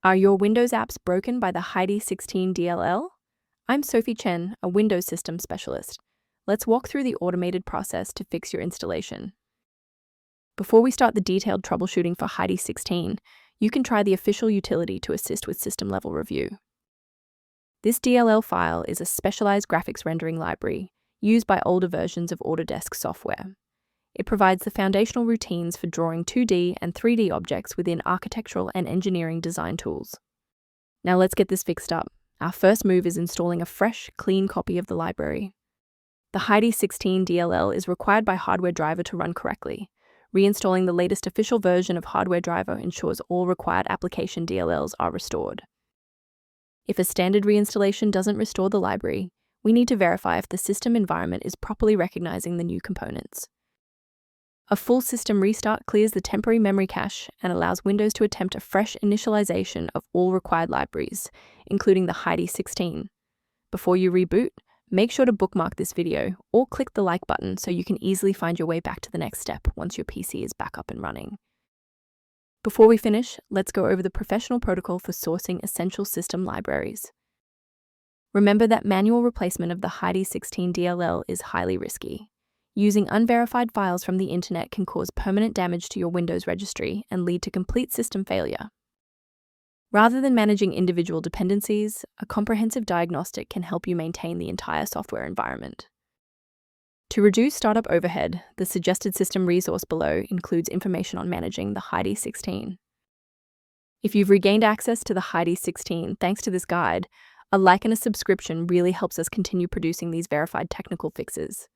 Are your Windows apps broken by the Heidi16.dll? I'm Sophie Chen, a Windows system specialist. Let's walk through the automated process to fix your installation. Before we start the detailed troubleshooting for Heidi16, you can try the official utility to assist with system-level review. This DLL file is a specialized graphics rendering library used by older versions of Autodesk software. It provides the foundational routines for drawing 2D and 3D objects within architectural and engineering design tools. Now let's get this fixed up. Our first move is installing a fresh, clean copy of the library. The Heidi16.dll is required by hardware driver to run correctly. Reinstalling the latest official version of hardware driver ensures all required application DLLs are restored. If a standard reinstallation doesn't restore the library, we need to verify if the system environment is properly recognizing the new components. A full system restart clears the temporary memory cache and allows Windows to attempt a fresh initialization of all required libraries, including the Heidi16. Before you reboot, make sure to bookmark this video or click the like button so you can easily find your way back to the next step once your PC is back up and running. Before we finish, let's go over the professional protocol for sourcing essential system libraries. Remember that manual replacement of the Heidi16.dll is highly risky. Using unverified files from the internet can cause permanent damage to your Windows registry and lead to complete system failure. Rather than managing individual dependencies, a comprehensive diagnostic can help you maintain the entire software environment. To reduce startup overhead, the suggested system resource below includes information on managing the Heidi16. If you've regained access to the Heidi16 thanks to this guide, a like and a subscription really helps us continue producing these verified technical fixes.